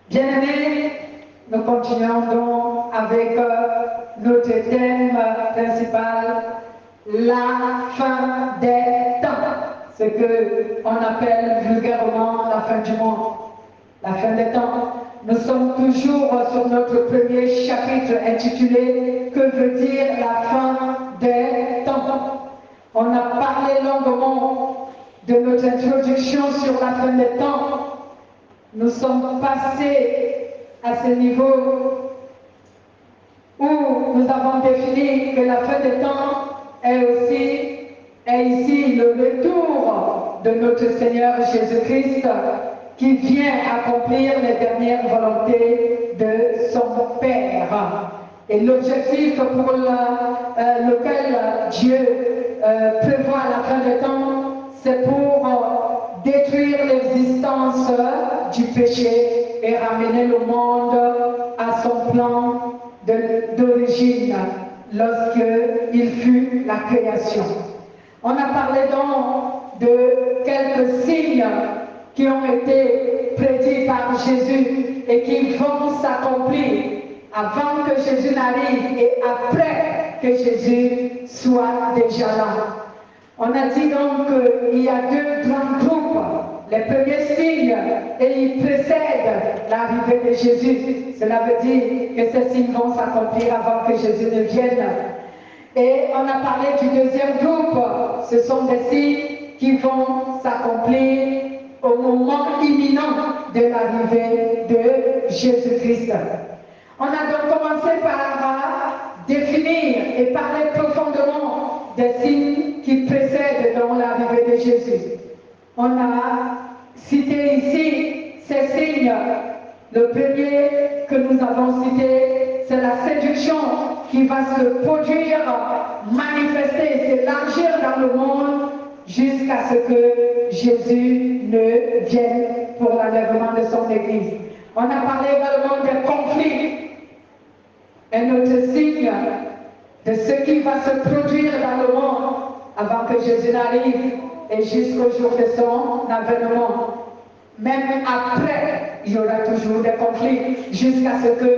Bien-aimés, nous continuons donc avec notre thème principal, la fin des temps, ce qu'on appelle vulgairement la fin du monde, la fin des temps. Nous sommes toujours sur notre premier chapitre intitulé « Que veut dire la fin des temps ?» On a parlé longuement de notre introduction sur la fin des temps. Nous sommes passés à ce niveau où nous avons défini que la fin des temps est ici le retour de notre Seigneur Jésus-Christ qui vient accomplir les dernières volontés de son Père. Et l'objectif pour lequel Dieu prévoit la fin des temps, c'est pour détruire l'existence du péché et ramener le monde à son plan d'origine lorsqu'il fut la création. On a parlé donc de quelques signes qui ont été prédits par Jésus et qui vont s'accomplir avant que Jésus n'arrive et après que Jésus soit déjà là. On a dit donc qu'il y a deux grands groupes. Les premiers signes, et ils précèdent l'arrivée de Jésus. Cela veut dire que ces signes vont s'accomplir avant que Jésus ne vienne. Et on a parlé du deuxième groupe. Ce sont des signes qui vont s'accomplir au moment imminent de l'arrivée de Jésus-Christ. On a donc commencé par définir et parler profondément des signes qui précèdent dans l'arrivée de Jésus. On a cité ici ces signes. Le premier que nous avons cité, c'est la séduction qui va se produire, manifester, s'élargir dans le monde jusqu'à ce que Jésus ne vienne pour l'enlèvement de son Église. On a parlé également des conflits. Un autre signe de ce qui va se produire dans le monde avant que Jésus n'arrive et jusqu'au jour de son avènement. Même après, il y aura toujours des conflits jusqu'à ce que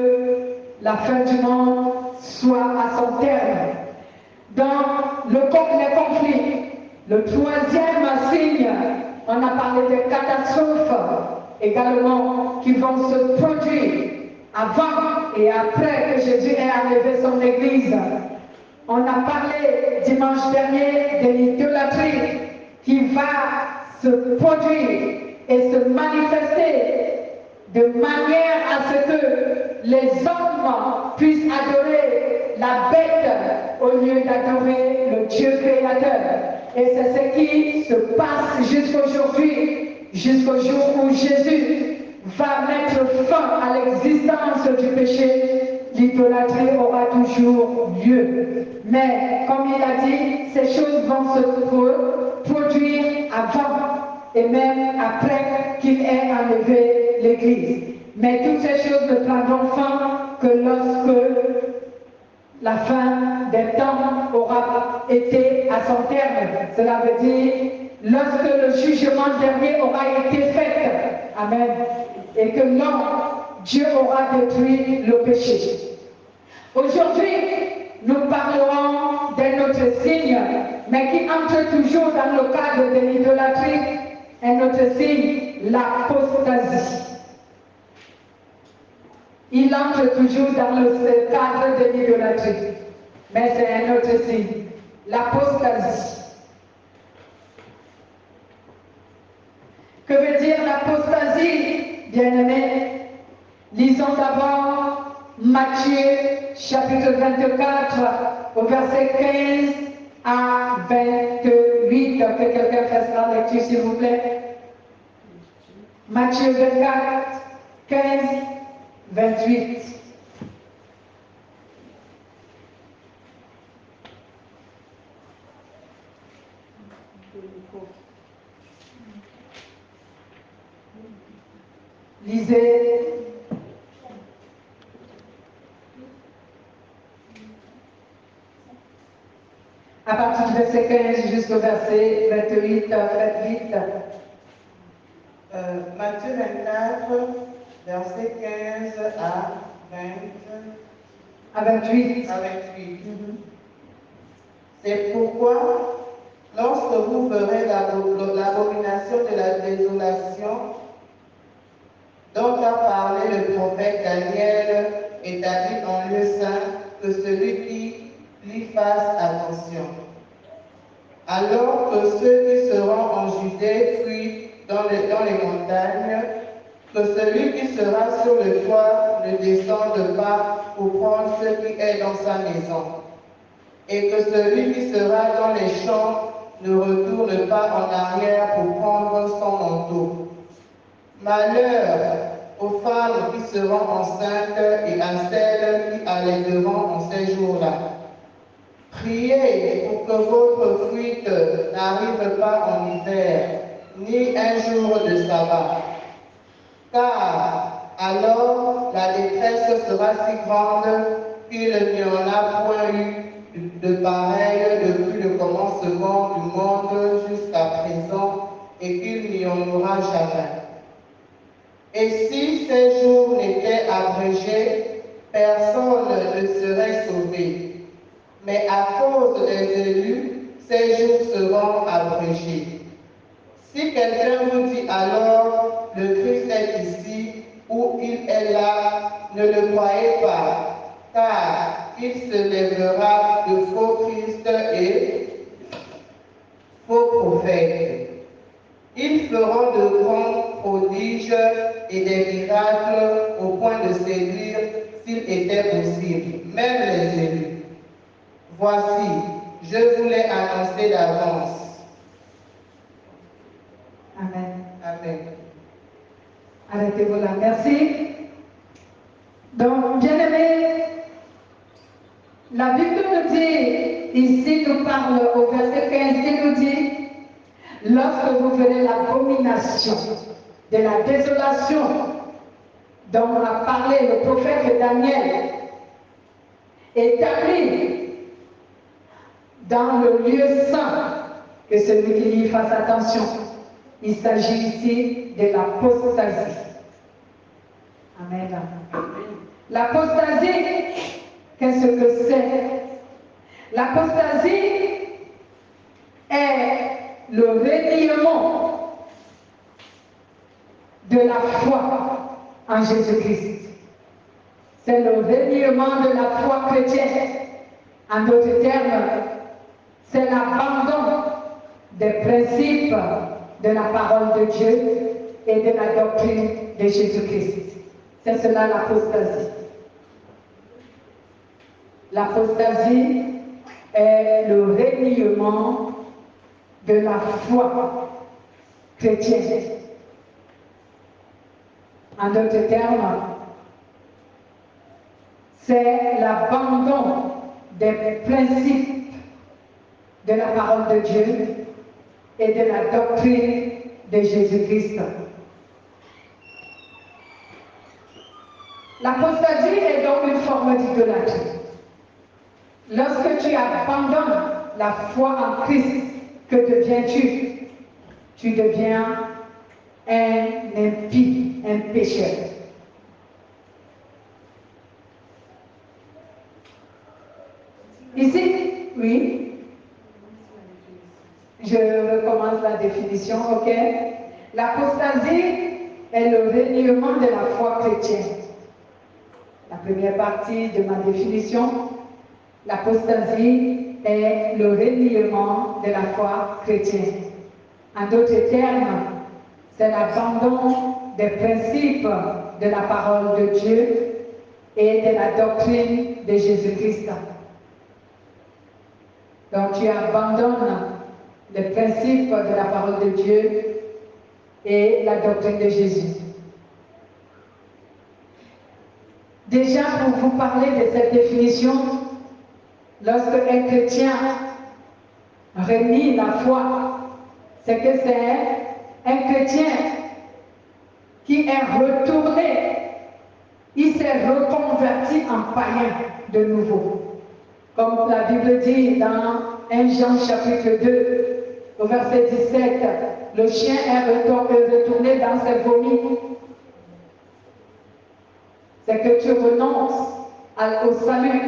la fin du monde soit à son terme. Dans les conflits, le troisième signe, on a parlé des catastrophes également qui vont se produire avant et après que Jésus ait enlevé son Église. On a parlé dimanche dernier de l'idolâtrie qui va se produire et se manifester de manière à ce que les hommes puissent adorer la bête au lieu d'adorer le Dieu créateur. Et c'est ce qui se passe jusqu'aujourd'hui, jusqu'au jour où Jésus va mettre fin à l'existence du péché. L'idolâtrie aura toujours lieu. Mais, comme il a dit, ces choses vont se produire avant et même après qu'il ait enlevé l'Église. Mais toutes ces choses ne prendront fin que lorsque la fin des temps aura été à son terme. Cela veut dire lorsque le jugement dernier aura été fait. Amen. Et que l'homme, Dieu aura détruit le péché. Aujourd'hui, nous parlerons d'un autre signe, mais qui entre toujours dans le cadre de l'idolâtrie. Un autre signe, l'apostasie. Il entre toujours dans le cadre de l'idolâtrie, mais c'est un autre signe, l'apostasie. Que veut dire l'apostasie, bien-aimés? Lisons d'abord Matthieu chapitre 24 au verset 15 à 28. Que quelqu'un fasse la lecture s'il vous plaît. Matthieu 24, 15, 28. Lisez. À partir du verset 15 jusqu'au verset 28, faites vite. Matthieu 24, verset verset 15 à 20. À 28. À 28. C'est pourquoi, lorsque vous verrez l'abomination de la désolation dont a parlé le prophète Daniel, établi en lieu saint, que celui qui lui fasse attention. Alors que ceux qui seront en Judée fuient dans les montagnes, que celui qui sera sur le toit ne descende pas pour prendre ce qui est dans sa maison, et que celui qui sera dans les champs ne retourne pas en arrière pour prendre son manteau. Malheur aux femmes qui seront enceintes et à celles qui allaiteront en ces jours-là. Priez pour que votre fuite n'arrive pas en hiver, ni un jour de sabbat. Car alors la détresse sera si grande qu'il n'y en a point eu de pareil depuis le commencement du monde jusqu'à présent, et qu'il n'y en aura jamais. Et si ces jours n'étaient abrégés, personne ne serait sauvé. Mais à cause des élus, ces jours seront abrégés. Si quelqu'un vous dit alors, le Christ est ici, ou il est là, ne le croyez pas, car il se lèvera de faux Christ et faux prophètes. Ils feront de grands prodiges et des miracles au point de séduire, s'il était possible, même les élus. Voici, je vous l'ai annoncé d'avance. Amen. Amen. Arrêtez-vous là. Merci. Donc, bien-aimés, la Bible nous dit, ici nous parle au verset 15, il nous dit, lorsque vous verrez l'abomination de la désolation dont a parlé le prophète Daniel, établi dans le lieu saint, que celui qui lui fasse attention. Il s'agit ici de l'apostasie. Amen. L'apostasie, qu'est-ce que c'est? L'apostasie est le reniement de la foi en Jésus-Christ. C'est le reniement de la foi chrétienne. En d'autres termes, c'est l'abandon des principes de la parole de Dieu et de la doctrine de Jésus-Christ. C'est cela l'apostasie. L'apostasie est le reniement de la foi chrétienne. En d'autres termes, c'est l'abandon des principes de la parole de Dieu et de la doctrine de Jésus-Christ. L'apostasie est donc une forme d'idolâtrie. Lorsque tu abandonnes la foi en Christ, que deviens-tu? Tu deviens un impie, un pécheur. Ici, oui. Je recommence la définition, ok? L'apostasie est le reniement de la foi chrétienne. La première partie de ma définition, l'apostasie est le reniement de la foi chrétienne. En d'autres termes, c'est l'abandon des principes de la parole de Dieu et de la doctrine de Jésus-Christ. Donc tu abandonnes les principes de la parole de Dieu et la doctrine de Jésus. Déjà, pour vous parler de cette définition, lorsque un chrétien renie la foi, c'est que c'est un chrétien qui est retourné, il s'est reconverti en païen de nouveau. Comme la Bible dit dans 1 Jean chapitre 2, au verset 17, le chien est retourné dans ses vomis. c'est que tu renonces au salut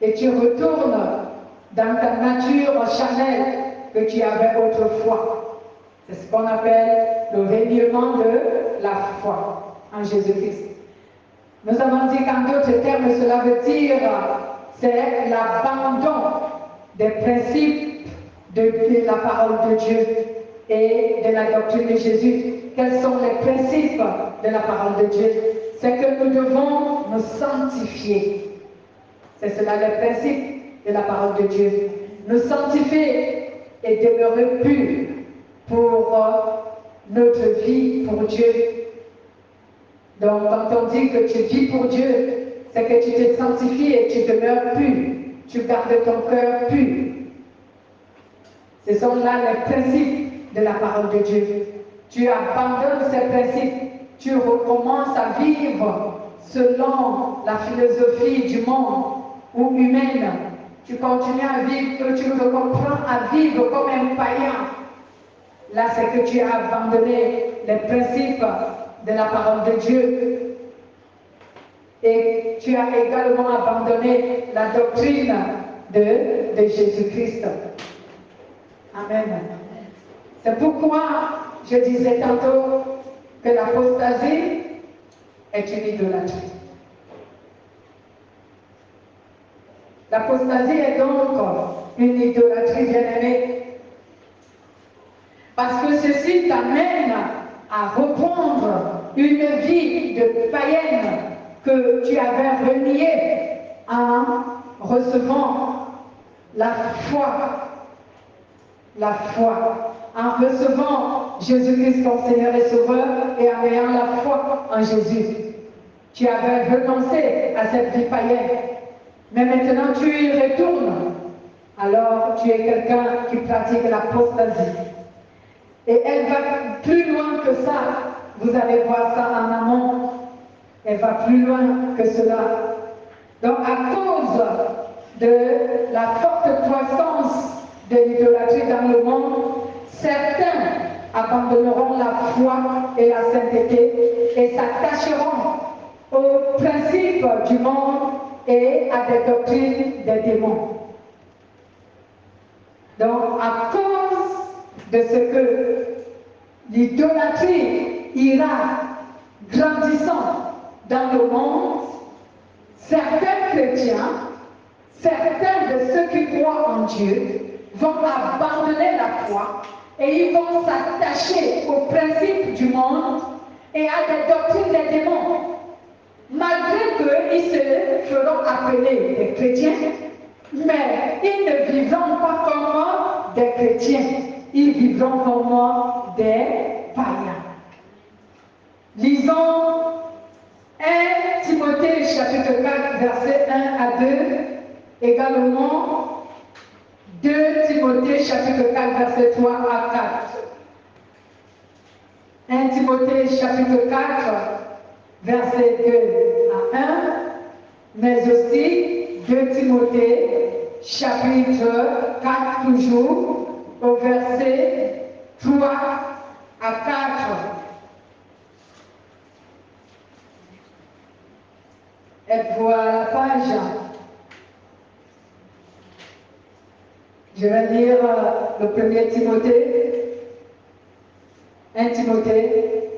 et tu retournes dans ta nature charnelle que tu avais autrefois. C'est ce qu'on appelle le reniement de la foi en Jésus-Christ. Nous avons dit qu'en d'autres termes, cela veut dire c'est l'abandon des principes de la parole de Dieu et de la doctrine de Jésus. Quels sont les principes de la parole de Dieu? C'est que nous devons nous sanctifier. C'est cela le principe de la parole de Dieu. Nous sanctifier et demeurer purs pour notre vie pour Dieu. Donc, quand on dit que tu vis pour Dieu, c'est que tu te sanctifies et tu demeures pur. Tu gardes ton cœur pur. Ce sont là les principes de la parole de Dieu. Tu abandonnes ces principes. Tu recommences à vivre selon la philosophie du monde ou humaine. Tu continues à vivre, tu recomprends à vivre comme un païen. Là, c'est que tu as abandonné les principes de la parole de Dieu. Et tu as également abandonné la doctrine de Jésus-Christ. Amen. C'est pourquoi je disais tantôt que l'apostasie est une idolâtrie. L'apostasie est donc une idolâtrie bien-aimée. Parce que ceci t'amène à reprendre une vie de païenne que tu avais reniée en recevant la foi. La foi. En recevant Jésus-Christ comme Seigneur et Sauveur et en ayant la foi en Jésus. Tu avais renoncé à cette vie païenne. Mais maintenant tu y retournes. Alors tu es quelqu'un qui pratique l'apostasie. Et elle va plus loin que ça. Vous allez voir ça en amont. Elle va plus loin que cela. Donc à cause de la forte croissance de l'idolâtrie dans le monde, certains abandonneront la foi et la sainteté et s'attacheront aux principes du monde et à des doctrines des démons. Donc, à cause de ce que l'idolâtrie ira grandissant dans le monde, certains chrétiens, certains de ceux qui croient en Dieu, vont abandonner la foi et ils vont s'attacher aux principes du monde et à des doctrines des démons. Malgré qu'ils se feront appeler des chrétiens, mais ils ne vivront pas comme des chrétiens, ils vivront comme des païens. Lisons 1 Timothée chapitre 4 verset 1 à 2, également 2 Timothée chapitre 4 verset 3 à 4. 1 Timothée chapitre 4 verset 2 à 1, mais aussi 2 Timothée chapitre 4 toujours au verset 3 à 4. Êtes-vous à la page? Je vais lire le premier Timothée, 1 Timothée,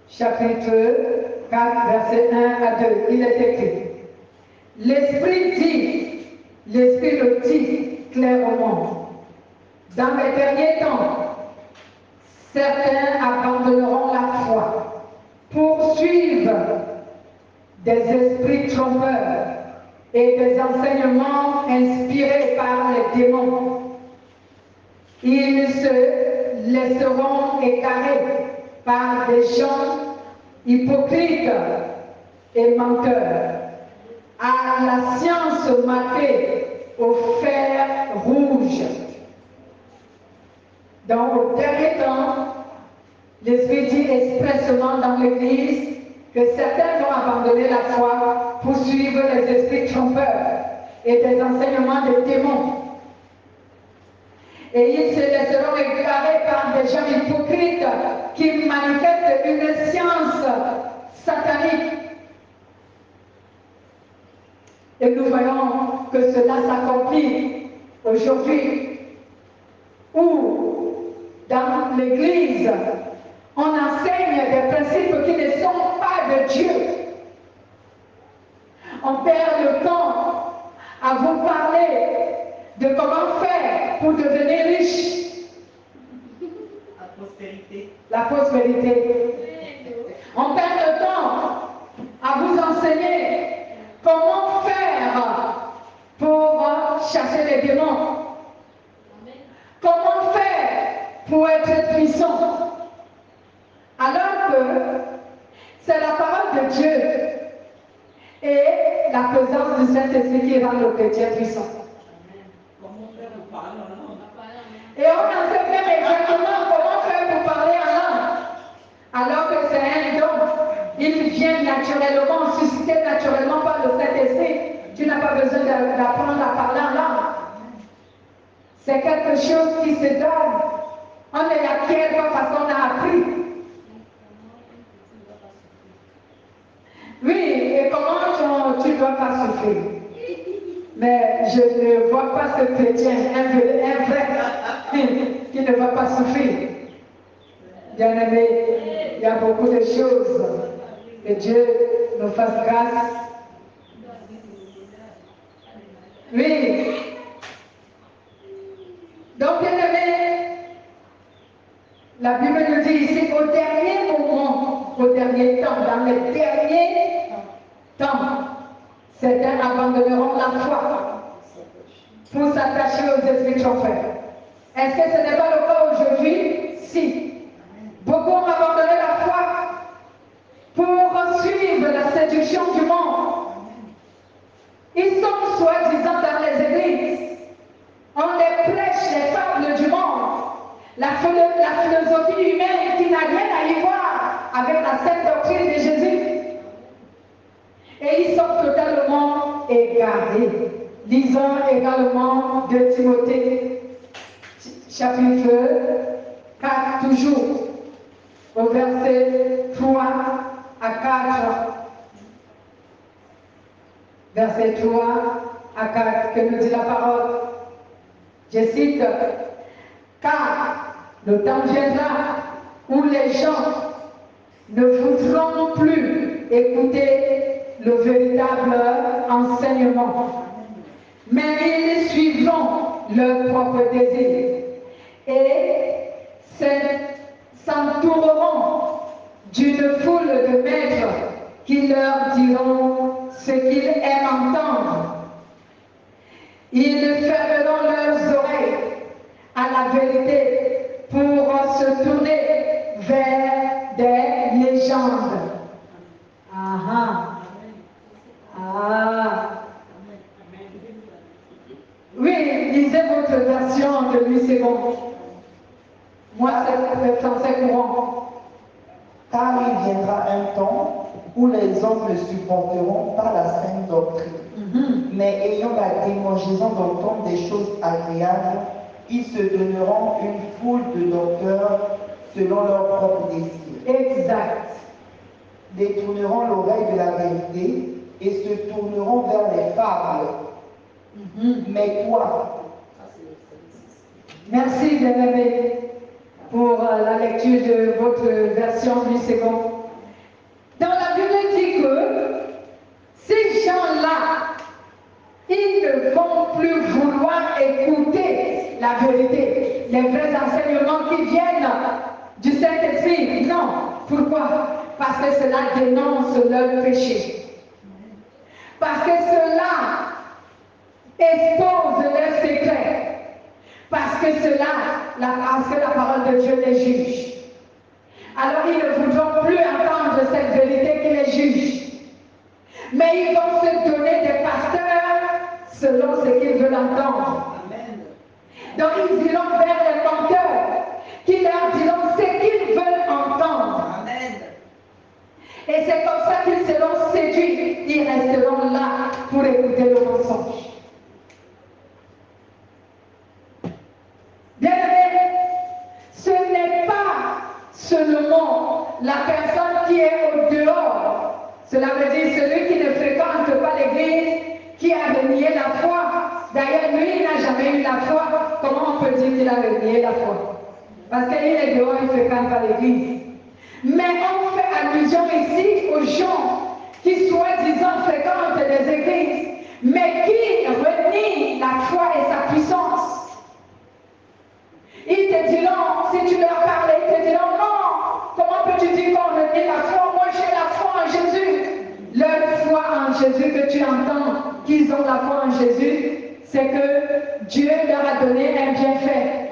chapitre 4, verset 1 à 2. Il est écrit, l'Esprit le dit clairement, dans les derniers temps, certains abandonneront la foi pour suivre des esprits trompeurs et des enseignements inspirés par les démons. Ils se laisseront égarer par des gens hypocrites et menteurs, à la science marquée au fer rouge. Donc, au dernier temps, l'Esprit dit expressément dans l'Église que certains vont abandonner la foi pour suivre les esprits trompeurs et des enseignements des démons. Et ils se laisseront égarer par des gens hypocrites qui manifestent une science satanique. Et nous voyons que cela s'accomplit aujourd'hui, où dans l'Église, on enseigne des principes qui ne sont pas de Dieu. On perd le temps à vous parler de comment faire pour devenir riche. La prospérité. La prospérité. On perd le temps à vous enseigner comment faire pour chasser les démons. Comment faire pour être puissant. Alors que c'est la parole de Dieu et la présence du Saint-Esprit qui rend le chrétien puissant. Et on enseigne même exactement comment faire pour parler en langue. Alors que c'est un don. Il vient naturellement, suscité naturellement par le Saint-Esprit. Tu n'as pas besoin d'apprendre à parler en langue. C'est quelque chose qui se donne. On ne l'acquiert pas parce qu'on a appris. Oui, et comment tu ne dois pas souffrir? Mais je ne vois pas ce chrétien, un vrai, qui ne va pas souffrir. Bien aimé, il y a beaucoup de choses. Que Dieu nous fasse grâce. Oui. Donc, bien aimé, la Bible nous dit ici qu'au dernier moment, au dernier temps, dans les derniers temps, certains abandonneront la foi pour s'attacher aux esprits trompeurs. Est-ce que ce n'est pas le cas aujourd'hui? Si. Beaucoup ont abandonné la foi pour suivre la séduction du monde. Ils sont soi-disant dans les églises. On les prêche les fables du monde. La philosophie humaine qui n'a rien à y voir avec la sainte doctrine de Jésus. Et ils sont totalement égarés. Lisons également de Timothée, chapitre 4, toujours, au verset 3 à 4. Verset 3 à 4, que nous dit la parole. Je cite, car le temps viendra où les gens ne voudront plus écouter le véritable enseignement, mais ils suivront leur propre désir et s'entoureront d'une foule de maîtres qui leur diront ce qu'ils aiment entendre. Ils fermeront leurs oreilles à la vérité pour se tourner vers des légendes. Oui, lisez votre version de Louis II. Moi, c'est le français courant. Car il viendra un temps où les hommes ne supporteront pas la sainte doctrine, mais ayant la démangeaison d'entendre des choses agréables, ils se donneront une foule de docteurs selon leur propre désir. Exact. Détourneront l'oreille de la vérité et se tourneront vers les fables. Mais toi, merci bien-aimé pour la lecture de votre version Louis II. Dans la Bible dit que ces gens-là, ils ne vont plus vouloir écouter la vérité, les vrais enseignements qui viennent du Saint-Esprit. Non. Pourquoi? Parce que cela dénonce leur péché. Parce que cela expose leurs secrets. Parce que la parole de Dieu les juge. Alors ils ne voudront plus entendre cette vérité qui les juge. Mais ils vont se donner des pasteurs selon ce qu'ils veulent entendre. Amen. Donc ils iront vers les menteurs qui leur diront ce qu'ils veulent entendre. Amen. Et c'est comme ça qu'ils seront séduits. Ils resteront là pour écouter le mensonge. Bien aimé, ce n'est pas seulement la personne qui est au dehors. Cela veut dire celui qui ne fréquente pas l'église, qui a renié la foi. D'ailleurs, lui, il n'a jamais eu la foi. Comment on peut dire qu'il a renié la foi? Parce qu'il est dehors, il ne fréquente pas l'église. Mais on fait allusion ici aux gens qui, soi-disant, fréquentent les églises, mais qui renient la foi et sa puissance. Ils te diront, si tu leur parles, ils te diront, non, comment peux-tu dire qu'on renie la foi? Moi, j'ai la foi en Jésus. Leur foi en Jésus que tu entends, qu'ils ont la foi en Jésus, c'est que Dieu leur a donné un bienfait.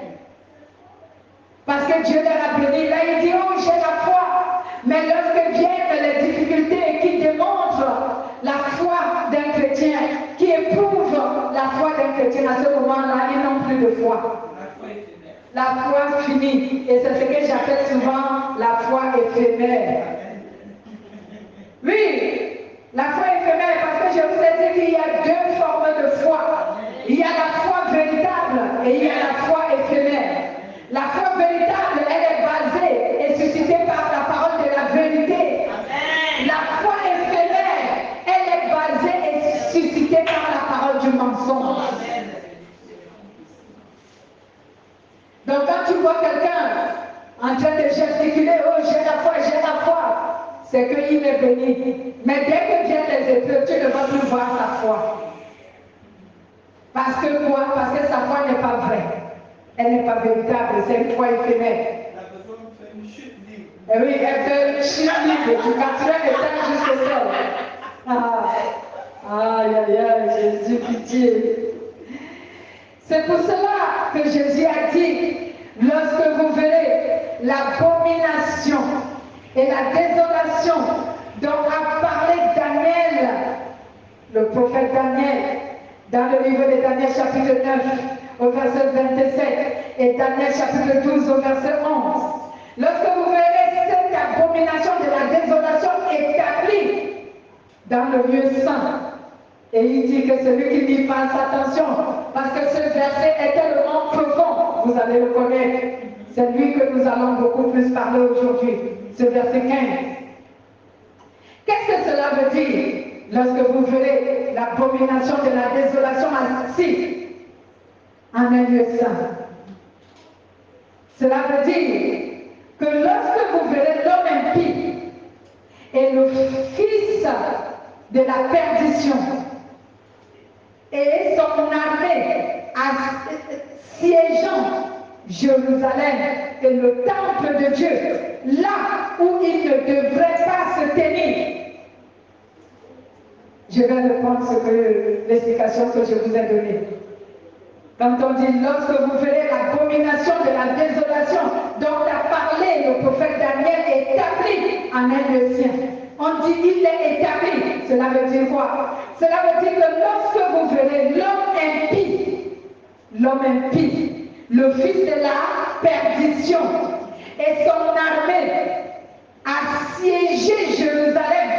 Parce que Dieu leur a béni. Là, il dit, oh, j'ai la foi. Mais lorsque viennent les difficultés qui démontrent la foi d'un chrétien, qui éprouvent la foi d'un chrétien, à ce moment-là, ils n'ont plus de foi. La foi finie. Et c'est ce que j'appelle souvent la foi éphémère. Oui, la foi éphémère, parce que je vous ai dit qu'il y a deux formes de foi. Il y a la foi véritable et il y a la foi éphémère. La foi véritable, elle est basée et suscitée par la parole de la vérité. Amen. La foi éphémère, elle est basée et suscitée par la parole du mensonge. Amen. Donc quand tu vois quelqu'un en train de gesticuler, oh j'ai la foi, c'est qu'il est béni. Mais dès que viennent les épreuves, tu ne vas plus voir sa foi. Parce que quoi? Parce que sa foi n'est pas vraie. Elle n'est pas véritable, c'est une foi éphémère. La personne fait une chute libre. Et oui, elle fait une chute libre, du 80 étages jusqu'au sol. Aïe, aïe, aïe, Jésus, pitié. C'est pour cela que Jésus a dit, lorsque vous verrez l'abomination et la désolation dont a parlé Daniel, le prophète Daniel, dans le livre de Daniel chapitre 9, au verset 27, et Daniel chapitre 12, au verset 11. Lorsque vous verrez cette abomination de la désolation établie dans le lieu saint, et il dit que celui qui y fasse attention, parce que ce verset est tellement profond, vous allez le connaître, c'est lui que nous allons beaucoup plus parler aujourd'hui, ce verset 15. Qu'est-ce que cela veut dire lorsque vous verrez l'abomination de la désolation assise en un lieu saint? Cela veut dire que lorsque vous verrez l'homme impie et le fils de la perdition et son armée assiégeant Jérusalem et le temple de Dieu, là où il ne devrait pas se tenir. Je vais reprendre l'explication que je vous ai donnée. Quand on dit lorsque vous verrez l'abomination de la désolation dont a parlé le prophète Daniel établi en un lieu saint, on dit il est établi. Cela veut dire quoi? Cela veut dire que lorsque vous verrez l'homme impie, le fils de la perdition et son armée assiéger Jérusalem.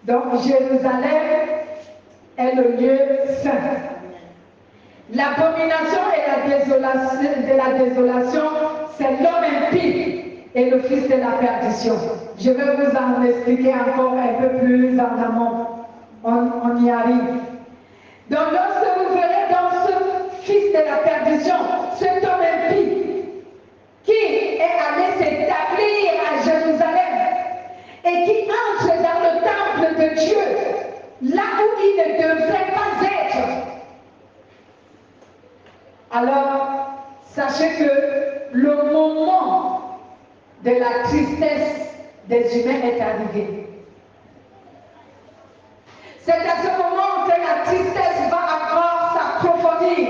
Donc Jérusalem est le lieu saint. L'abomination et la désolation, c'est l'homme impie et le fils de la perdition. Je vais vous en expliquer encore un peu plus en amont. On y arrive. Donc lorsque vous verrez dans ce fils de la perdition, cet homme impie qui est allé s'établir à Jérusalem et qui entre dans le temple de Dieu, là où il ne devrait pas être. Alors, sachez que le moment de la tristesse des humains est arrivé. C'est à ce moment que la tristesse va encore s'approfondir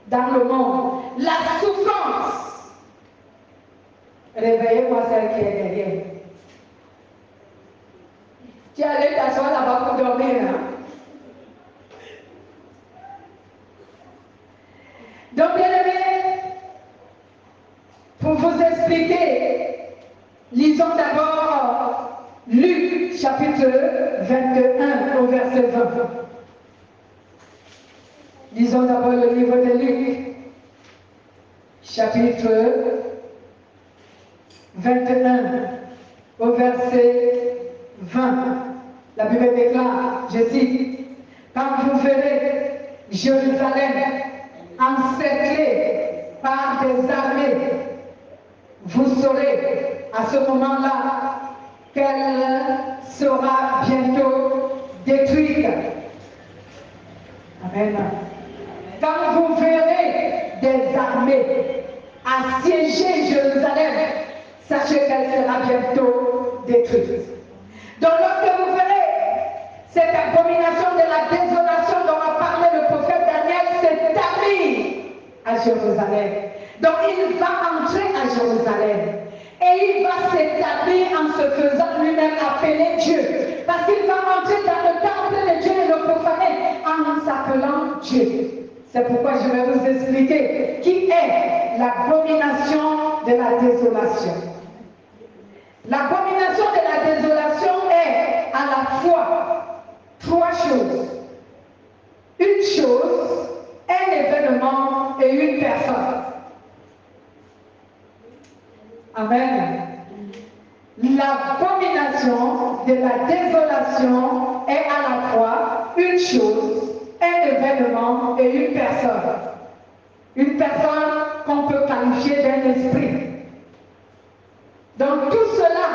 dans le monde. La souffrance. Réveillez-moi celle qui est derrière. Tu es allé t'asseoir là-bas pour dormir, hein? Donc, bien aimé, pour vous expliquer, lisons d'abord Luc chapitre 21 au verset 20. Lisons d'abord le livre de Luc, chapitre 21 au verset 20. La Bible déclare, je cite, Quand vous verrez Jérusalem encerclée par des armées, vous saurez à ce moment-là qu'elle sera bientôt détruite. Amen. Quand vous verrez des armées assiéger Jérusalem, sachez qu'elle sera bientôt détruite. Donc lorsque vous verrez cette abomination de la désolation dont a parlé le prophète Daniel s'établir à Jérusalem. Donc il va entrer à Jérusalem et il va s'établir en se faisant lui-même appeler Dieu. Parce qu'il va entrer dans le temple de Dieu et le profaner en s'appelant Dieu. C'est pourquoi je vais vous expliquer qui est l'abomination de la désolation. L'abomination de la désolation est à la fois trois choses. Une chose, un événement et une personne. Amen. L'abomination de la désolation est à la fois une chose, un événement et une personne. Une personne qu'on peut qualifier d'un esprit. Donc tout cela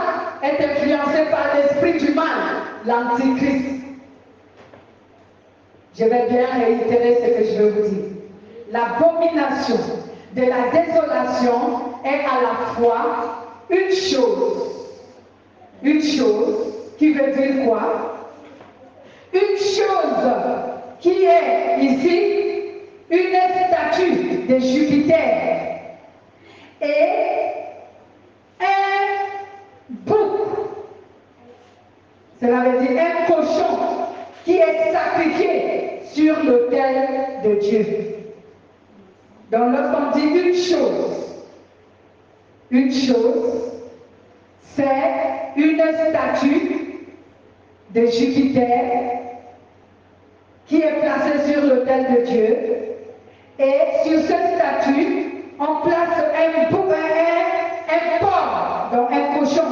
est influencé par l'esprit du mal, l'antichrist. Je vais bien réitérer ce que je veux vous dire. L'abomination de la désolation est à la fois une chose qui veut dire quoi? Une chose qui est ici une statue de Jupiter et un bouc, cela veut dire un cochon qui est sacrifié sur l'autel de Dieu. Donc lorsqu'on dit une chose, c'est une statue de Jupiter qui est placée sur l'autel de Dieu. Et sur cette statue, on place un porc, donc un cochon,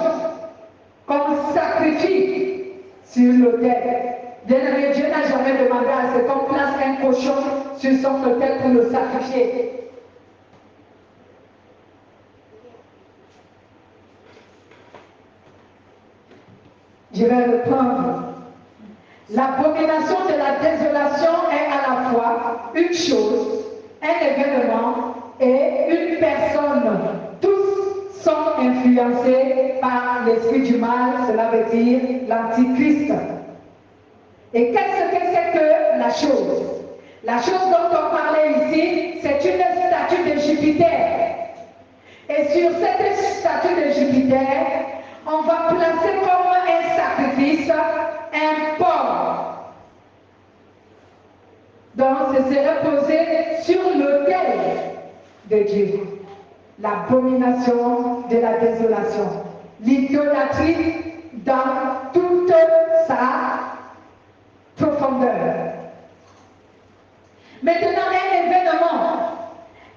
qu'on sacrifie sur l'autel. Bien-aimé, Dieu n'a jamais demandé à ce qu'on place un cochon sur son autel pour le sacrifier. Je vais reprendre. L'abomination de la désolation est à la fois une chose, un événement et une personne. Tous sont influencés par l'esprit du mal, cela veut dire l'antichrist. Et qu'est-ce que c'est que la chose? La chose dont on parlait ici, c'est une statue de Jupiter. Et sur cette statue de Jupiter, on va placer comme un sacrifice un porc. Donc, ce serait posé sur l'autel de Dieu. L'abomination de la désolation. L'idolâtrie dans toute sa profondeur. Maintenant,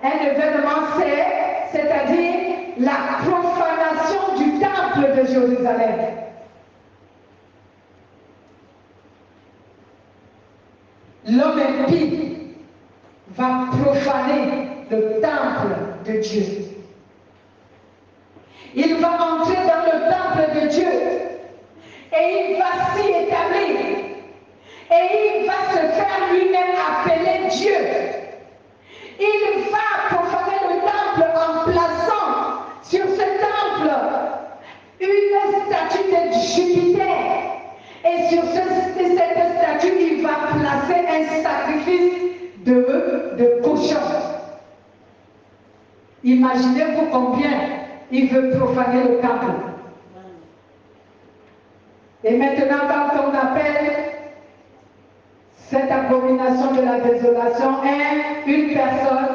un événement c'est-à-dire la profanation du temple de Jérusalem. L'homme impie va profaner le temple de Dieu. Il va entrer dans le temple de Dieu et il va s'y établir. Et il va se faire lui-même appeler Dieu. Il va profaner le temple en plaçant sur ce temple une statue de Jupiter. Et sur cette statue, il va placer un sacrifice de cochon. Imaginez-vous combien il veut profaner le temple. Et maintenant, quand on appelle cette abomination de la désolation une personne,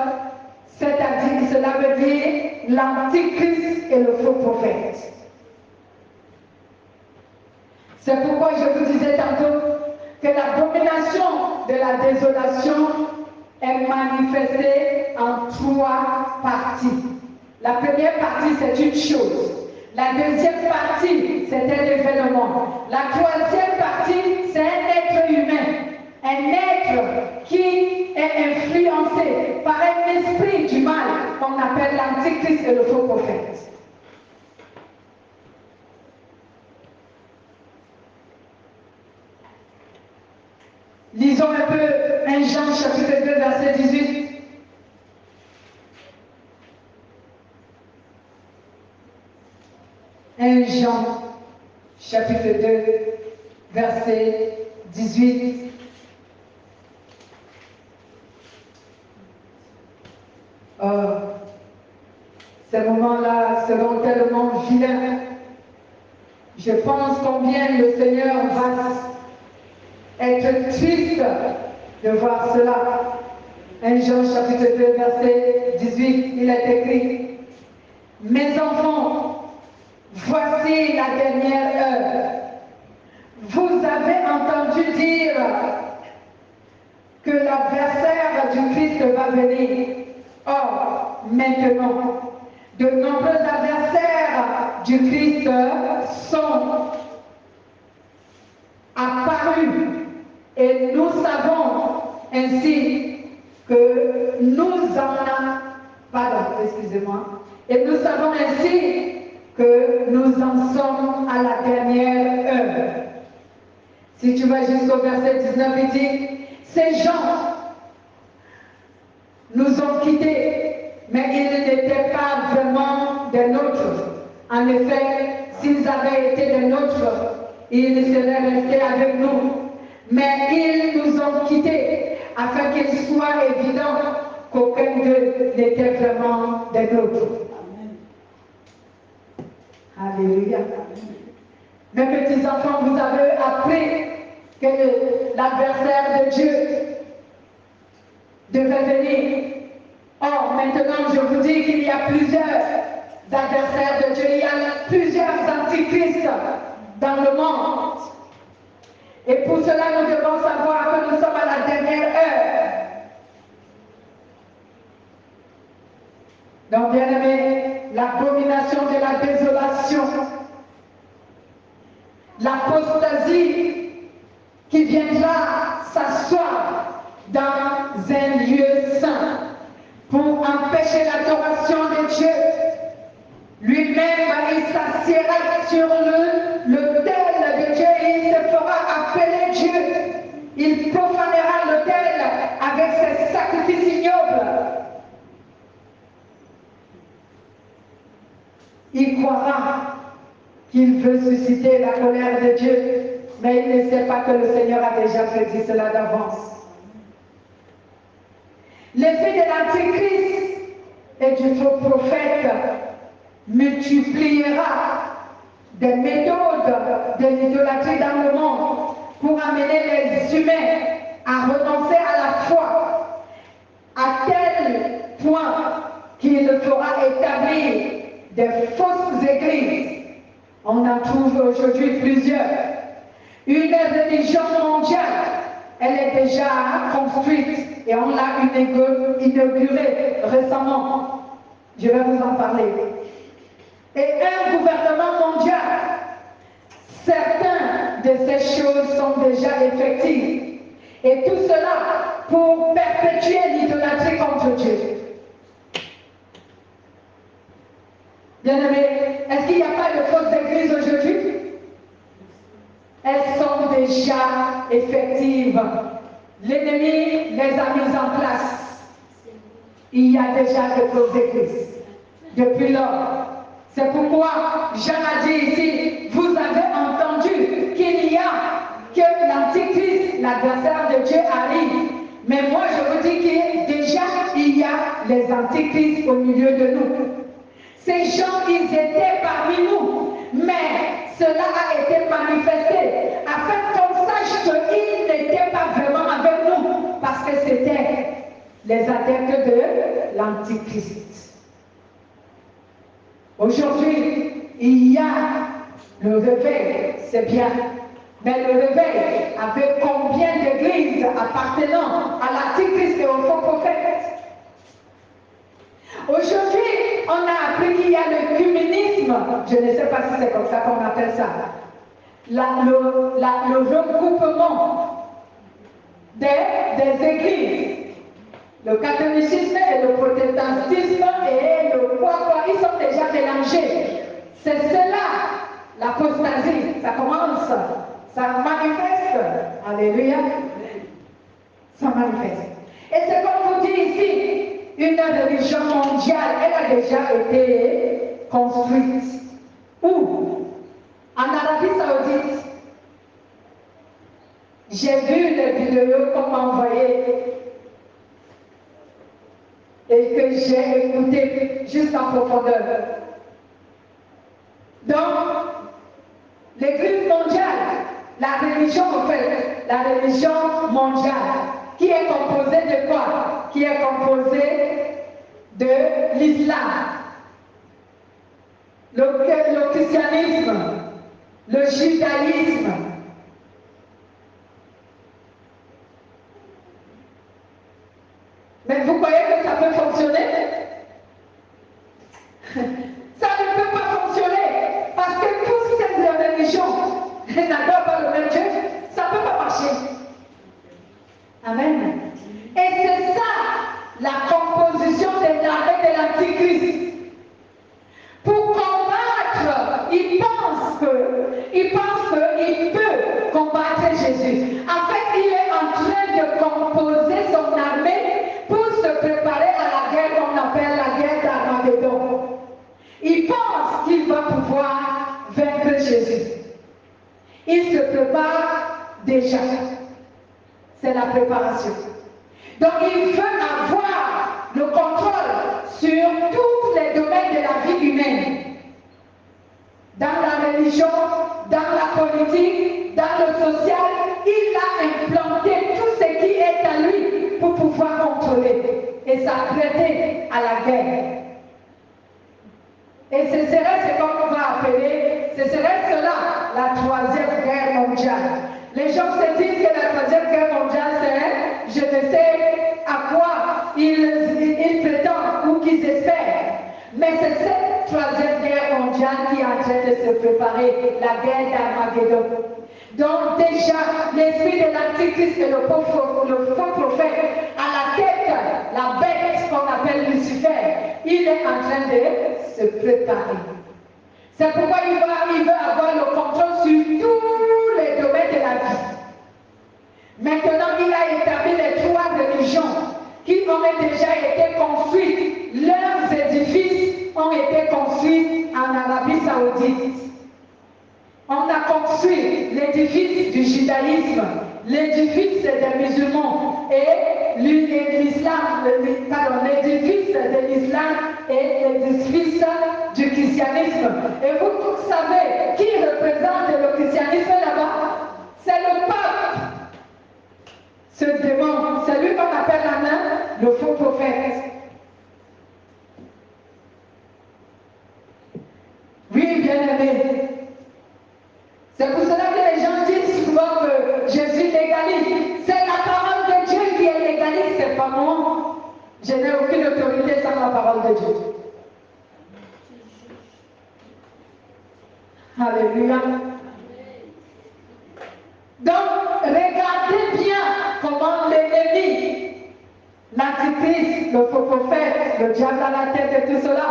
c'est-à-dire, cela veut dire l'antichrist et le faux prophète. C'est pourquoi je vous disais tantôt que l'abomination de la désolation est manifestée en trois parties. La première partie, c'est une chose. La deuxième partie, c'est un événement. La troisième partie, c'est un être humain. Un l'antichrist et le faux prophète. Lisons un peu 1 Jean chapitre 2 verset 18. Jean chapitre 2 verset 18. Ces moments-là seront tellement vilains. Je pense combien le Seigneur va être triste de voir cela. 1 Jean chapitre 2 verset 18, il est écrit: Mes enfants, voici la dernière heure. Vous avez entendu dire que l'adversaire du Christ va venir. Or, maintenant, de nombreux adversaires du Christ sont apparus et nous savons ainsi que nous en sommes à la dernière heure. Si tu vas jusqu'au verset 19, il dit: ces gens nous ont quittés, mais ils n'étaient pas vraiment des nôtres. En effet, s'ils avaient été des nôtres, ils seraient restés avec nous. Mais ils nous ont quittés afin qu'il soit évident qu'aucun d'eux n'était vraiment des nôtres. Alléluia. Mes petits enfants, vous avez appris que l'adversaire de Dieu devait venir. Or, maintenant, je vous dis qu'il y a plusieurs adversaires de Dieu. Il y a plusieurs antichrists dans le monde. Et pour cela, nous devons savoir que nous sommes à la dernière heure. Donc, bien aimé, l'abomination de la désolation, l'apostasie qui viendra s'asseoir dans un lieu saint pour empêcher l'adoration de Dieu. Lui-même, il s'assiera sur l'autel de Dieu et il se fera appeler Dieu. Il profanera l'autel avec ses sacrifices ignobles. Il croira qu'il veut susciter la colère de Dieu, mais il ne sait pas que le Seigneur a déjà prédit cela d'avance. L'effet de l'Antichrist et du faux prophète multipliera des méthodes de l'idolâtrie dans le monde pour amener les humains à renoncer à la foi, à tel point qu'il fera établir des fausses églises. On en trouve aujourd'hui plusieurs. Une religion mondiale, elle est déjà construite et on l'a inaugurée récemment. Je vais vous en parler. Et un gouvernement mondial, certaines de ces choses sont déjà effectives. Et tout cela pour perpétuer l'idolâtrie contre Dieu. Bien-aimés, est-ce qu'il n'y a pas de fausses églises aujourd'hui? Elles sont déjà effectives. L'ennemi les a mises en place. Il y a déjà de fausses églises depuis lors. C'est pourquoi Jean a dit ici, vous avez entendu qu'il y a que l'Antichrist, l'adversaire de Dieu, arrive. Mais moi je vous dis qu'il déjà il y a les Antichrists au milieu de nous. Ces gens, ils étaient parmi nous, mais cela a été manifesté afin qu'on sache qu'ils n'étaient pas vraiment avec nous, parce que c'était les adeptes de l'Antichrist. Aujourd'hui, il y a le réveil, c'est bien, mais le réveil avec combien d'églises appartenant à l'Antichrist et aux faux prophètes? Aujourd'hui, on a appris qu'il y a l'œcuménisme. Je ne sais pas si c'est comme ça qu'on appelle ça. Le regroupement des églises. Le catholicisme et le protestantisme et le quoi, ils sont déjà mélangés. C'est cela, l'apostasie. Ça commence, ça manifeste. Alléluia. Ça manifeste. Et c'est comme vous dit ici, une religion mondiale, elle a déjà été construite. Où? En Arabie Saoudite. J'ai vu les vidéos qu'on m'a envoyées et que j'ai écouté jusqu'en profondeur. Donc, l'Église mondiale, la religion en fait, la religion mondiale, qui est composée de quoi? Qui est composée de l'islam, le christianisme, le judaïsme. Mais vous croyez que ça peut fonctionner? Ça ne peut pas fonctionner parce que toutes ces religions n'adorent pas le même Dieu. Ça ne peut pas marcher. Amen. Et c'est ça la composition des armées de l'Antichrist. Pour combattre, il pense qu'il peut combattre Jésus. En fait, il est en train de composer son armée pour se préparer à la guerre qu'on appelle la guerre d'Armageddon. Il pense qu'il va pouvoir vaincre Jésus. Il se prépare déjà. C'est la préparation. Donc il veut avoir le contrôle sur tous les domaines de la vie humaine. Dans la religion, dans la politique, dans le social, il a implanté tout ce qui est à lui pour pouvoir contrôler et s'apprêter à la guerre. Et ce serait ce qu'on va appeler, ce serait cela, la troisième guerre mondiale. Les gens se disent que la troisième guerre mondiale, c'est, je ne sais à quoi ils prétendent ou qu'ils espèrent. Mais c'est cette troisième guerre mondiale qui est en train de se préparer, la guerre d'Armageddon. Donc déjà, l'esprit de l'Antichrist et le faux prophète, à la tête, la bête qu'on appelle Lucifer, il est en train de se préparer. C'est pourquoi il veut avoir le contrôle sur tous les domaines de la vie. Maintenant, il a établi les trois religions qui ont déjà été construites. Leurs édifices ont été construits en Arabie Saoudite. On a construit l'édifice du judaïsme, l'édifice des musulmans et l'islam, l'édifice de l'islam et l'édifice du christianisme. Et vous tous savez qui représente le christianisme là-bas? C'est le pape. Ce démon, c'est lui qu'on appelle en Inde le faux prophète. Oui, bien aimé. C'est pour cela que les gens disent souvent que Jésus légalise. C'est la parole de Dieu qui est légaliste, c'est pas moi. Je n'ai aucune autorité sans la parole de Dieu. Alléluia. Donc, regardez bien comment l'ennemi, l'antichrist, le faux prophète, le diable à la tête de tout cela,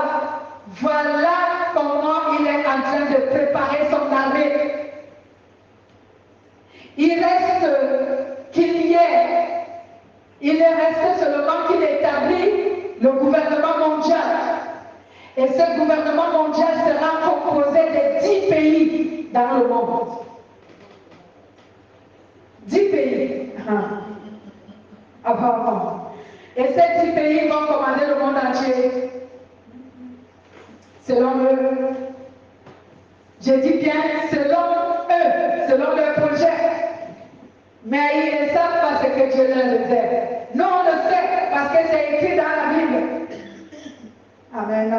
voilà comment il est en train de préparer son armée. Il reste seulement qu'il établit le gouvernement mondial. Et ce gouvernement mondial sera composé de 10 pays dans le monde. 10 pays. Apparemment. Et ces 10 pays vont commander le monde entier. Selon eux. Je dis bien selon eux, selon leur projet. Mais ils ne savent pas ce que Dieu leur réserve. Nous, on le sait parce que c'est écrit dans la Bible. Amen.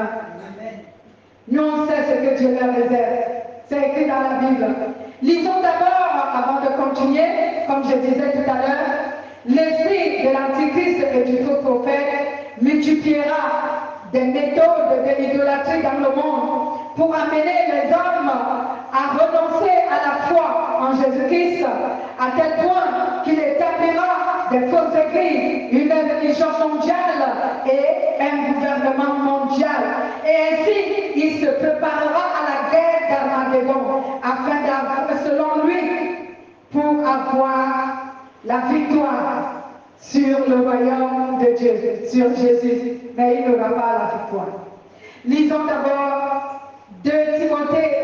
Nous, on sait ce que Dieu leur réserve. C'est écrit dans la Bible. Lisons d'abord, avant de continuer, comme je disais tout à l'heure, l'esprit de l'Antichrist et du faux prophète multipliera des méthodes de l'idolâtrie dans le monde pour amener les hommes à renoncer à la foi en Jésus-Christ, à tel point qu'il établira des fausses Église, une religion mondiale et un gouvernement mondial. Et ainsi, il se préparera à la guerre d'Armageddon, afin d'avoir, selon lui, pour avoir la victoire sur le royaume de Dieu, sur Jésus. Mais il n'aura pas la victoire. Lisons d'abord 2 Timothée.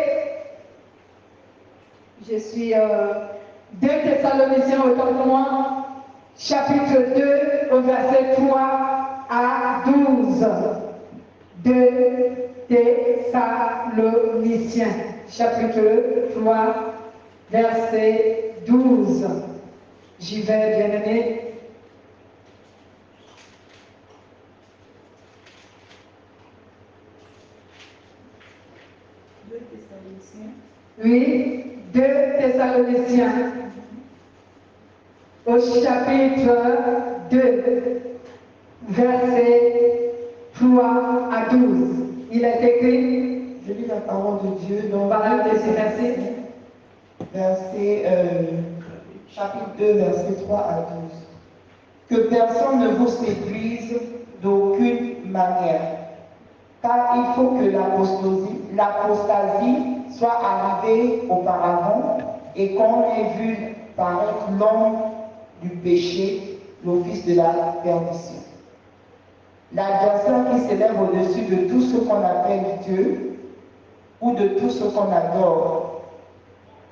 Je suis 2 Thessaloniciens, autant pour moi, chapitre 2, au verset 3 à 12. 2 Thessaloniciens, chapitre 3, verset 12. J'y vais, bien-aimé. Oui, 2 Thessaloniciens, au chapitre 2, verset 3 à 12. Il est écrit, Je lis la parole de Dieu dans parole de ces versets. Chapitre 2, verset 3 à 12. Que personne ne vous séduise d'aucune manière, car il faut que l'apostasie soit arrivée auparavant et qu'on ait vu paraître l'homme du péché, le fils de la perdition. L'adversaire qui s'élève au-dessus de tout ce qu'on appelle Dieu ou de tout ce qu'on adore,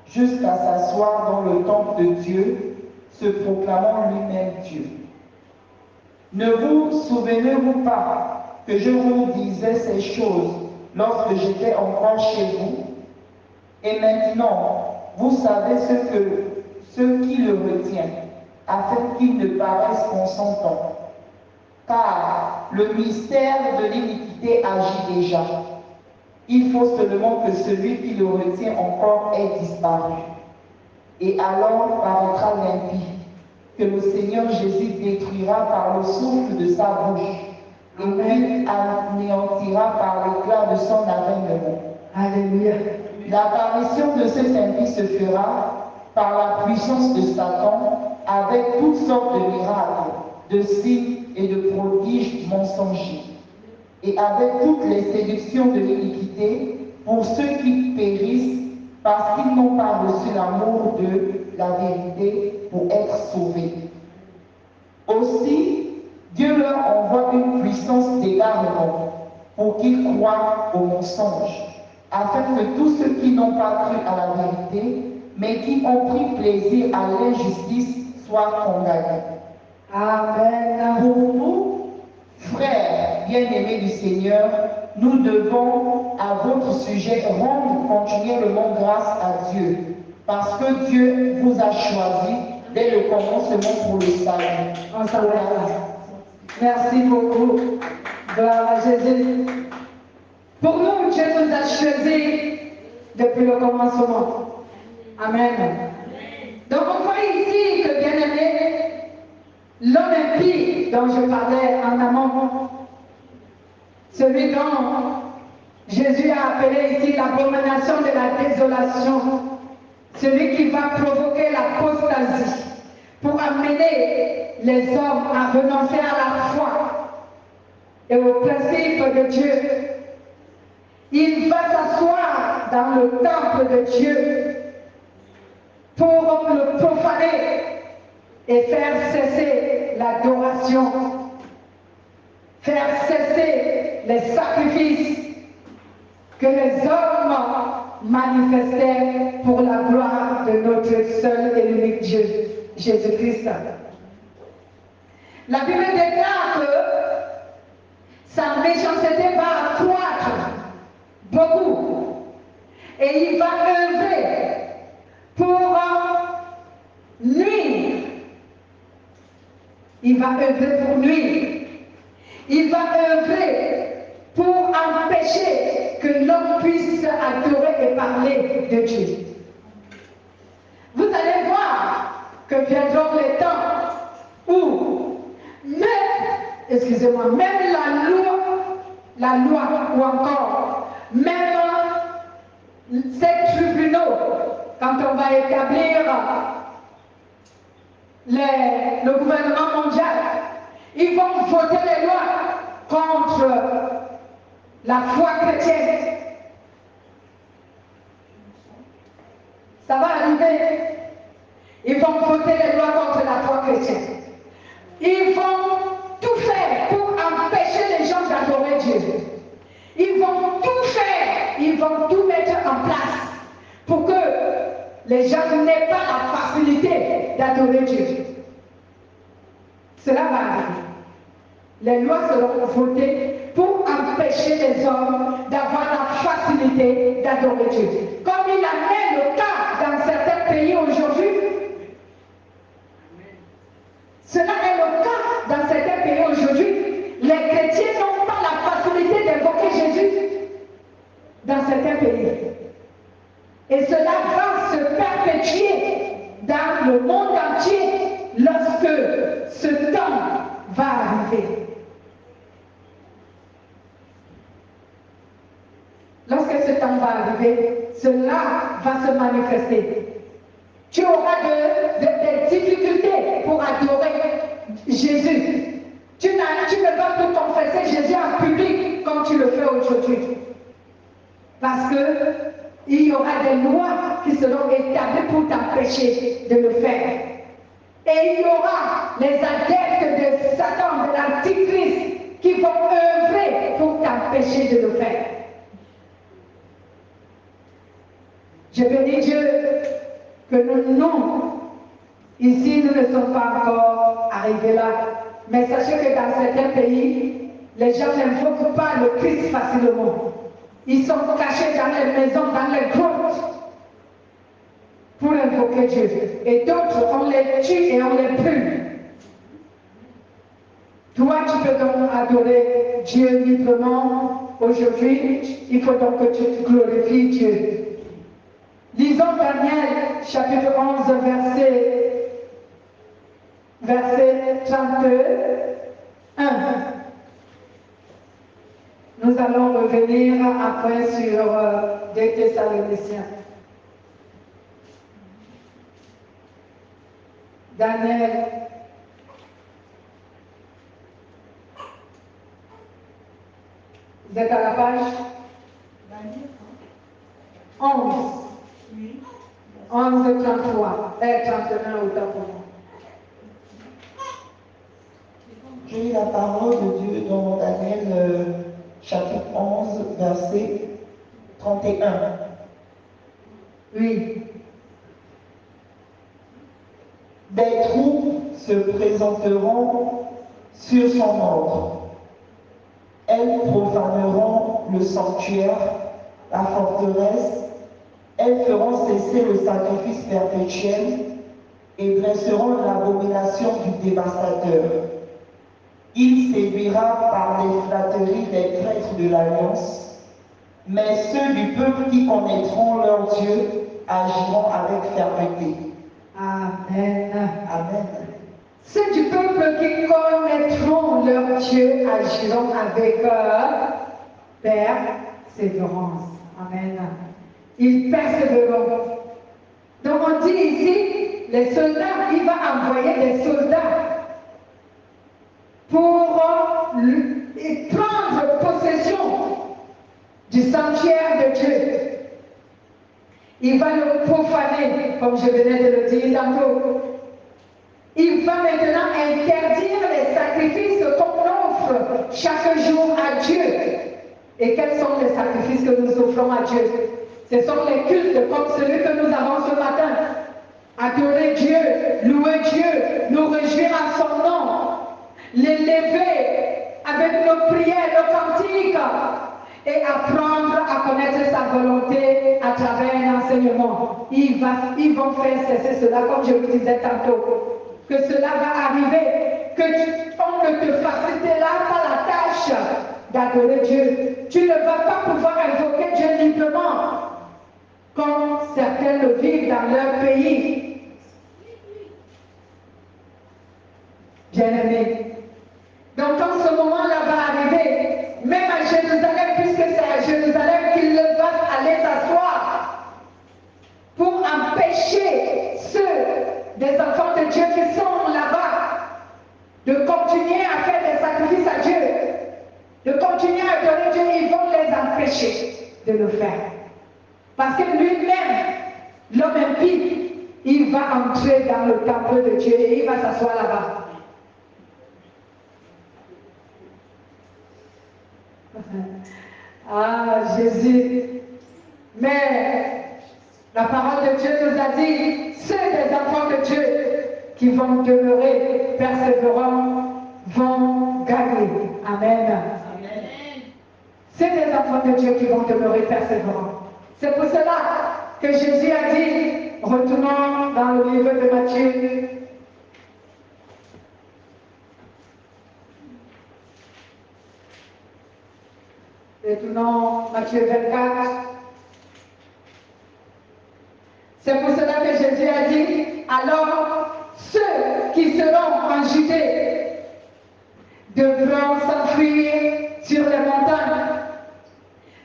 jusqu'à s'asseoir dans le temple de Dieu, se proclamant lui-même Dieu. Ne vous souvenez-vous pas que je vous disais ces choses lorsque j'étais encore chez vous? Et maintenant, vous savez ce qui le retient, afin qu'il ne paraisse consentant. Car le mystère de l'iniquité agit déjà. Il faut seulement que celui qui le retient encore ait disparu. Et alors paraîtra l'impie, que le Seigneur Jésus détruira par le souffle de sa bouche, et qu'il anéantira par l'éclat de son avènement. Alléluia. L'apparition de cet impie se fera par la puissance de Satan, avec toutes sortes de miracles, de signes et de prodiges mensongers, et avec toutes les séductions de l'iniquité pour ceux qui périssent parce qu'ils n'ont pas reçu l'amour de la vérité pour être sauvés. Aussi, Dieu leur envoie une puissance d'égarement pour qu'ils croient au mensonge, afin que tous ceux qui n'ont pas cru à la vérité, mais qui ont pris plaisir à l'injustice, soient condamnés. Amen. Pour nous, frères bien-aimés du Seigneur, nous devons à votre sujet rendre continuellement grâce à Dieu, parce que Dieu vous a choisi dès le commencement pour le salut. On s'arrête là. Merci beaucoup. Gloire à Jésus. Pour nous, Dieu nous a choisis depuis le commencement. Amen. Donc on voit ici que, bien aimé, l'homme impie dont je parlais en amont, celui dont Jésus a appelé ici l'abomination de la désolation, celui qui va provoquer l'apostasie pour amener les hommes à renoncer à la foi et au principe de Dieu. Il va s'asseoir dans le temple de Dieu pour le profaner et faire cesser l'adoration, faire cesser les sacrifices que les hommes manifestaient pour la gloire de notre seul et unique Dieu, Jésus-Christ. La Bible déclare que sa méchanceté va accroître beaucoup et il va œuvrer pour nuire. Il va œuvrer pour nuire. Il va œuvrer pour empêcher que l'homme puisse adorer et parler de Dieu. Vous allez voir que viendront les temps où même la loi ou encore même ces tribunaux, quand on va établir le gouvernement mondial, ils vont voter les lois contre la foi chrétienne. Ça va arriver. Ils vont voter les lois contre la foi chrétienne. Ils vont tout faire pour empêcher les gens d'adorer Dieu. Ils vont tout faire, ils vont tout mettre en place pour que les gens n'aient pas la facilité d'adorer Dieu. Cela va arriver. Les lois seront votées pour empêcher les hommes d'avoir la facilité d'adorer Dieu. Comme il en est le cas dans certains pays aujourd'hui. Cela est le cas dans certains pays aujourd'hui. Les chrétiens n'ont pas la facilité d'évoquer Jésus dans certains pays. Et cela va se perpétuer dans le monde entier lorsque ce temps va arriver. Lorsque ce temps va arriver, cela va se manifester. Tu auras des difficultés pour adorer Jésus. Tu ne vas plus confesser Jésus en public comme tu le fais aujourd'hui. Parce qu'il y aura des lois qui seront établies pour t'empêcher de le faire. Et il y aura les adeptes de Satan, de l'Antichrist, qui vont œuvrer pour t'empêcher de le faire. Je bénis Dieu que nous, ici, nous ne sommes pas encore arrivés là. Mais sachez que dans certains pays, les gens n'invoquent pas le Christ facilement. Ils sont cachés dans les maisons, dans les grottes, pour invoquer Dieu. Et d'autres, on les tue et on les brûle. Toi, tu peux donc adorer Dieu librement aujourd'hui. Il faut donc que tu glorifies Dieu. Lisons Daniel, chapitre 11, verset 31. Nous allons revenir après sur 2 Thessaloniciens. Daniel. Vous êtes à la page 11. 11, 33. 31 autant pour moi. J'ai lu la parole de Dieu dans Daniel chapitre 11, verset 31. Oui. Des troupes se présenteront sur son ordre. Elles profaneront le sanctuaire, la forteresse. Elles feront cesser le sacrifice perpétuel et dresseront l'abomination du dévastateur. Il séduira par les flatteries des traîtres de l'Alliance, mais ceux du peuple qui connaîtront leur Dieu agiront avec fermeté. Amen. Amen. Ceux du peuple qui connaîtront leur Dieu agiront avec persévérance. Amen. Ils persévéreront. Donc on dit ici, les soldats, il va envoyer des soldats pour prendre possession du sanctuaire de Dieu. Il va le profaner, comme je venais de le dire tantôt. Il va maintenant interdire les sacrifices qu'on offre chaque jour à Dieu. Et quels sont les sacrifices que nous offrons à Dieu? Ce sont les cultes comme celui que nous avons ce matin. Adorer Dieu, louer Dieu, nous réjouir à son nom, l'élever avec nos prières, nos cantiques, et apprendre à connaître sa volonté à travers un enseignement. Ils vont faire cesser cela, comme je vous disais tantôt. Que cela va arriver, que on ne te facilitera pas la tâche d'adorer Dieu. Tu ne vas pas pouvoir invoquer Dieu librement, comme certains le vivent dans leur pays. Bien-aimés. Donc quand ce moment-là va arriver, même à Jérusalem, puisque c'est à Jérusalem qu'il va aller s'asseoir, pour empêcher ceux des enfants de Dieu qui sont de continuer à faire des sacrifices à Dieu, de continuer à adorer Dieu, ils vont les empêcher de le faire. Parce que lui-même, l'homme impie, il va entrer dans le temple de Dieu et il va s'asseoir là-bas. Ah, Jésus. Mais la parole de Dieu nous a dit, ceux des enfants de Dieu qui vont demeurer persévérants vont gagner. Amen. Amen. C'est des enfants de Dieu qui vont demeurer persévérants. C'est pour cela que Jésus a dit, retournons dans le livre de Matthieu. Retournons Matthieu 24. C'est pour cela que Jésus a dit, alors ceux qui seront en Judée devront s'enfuir sur les montagnes.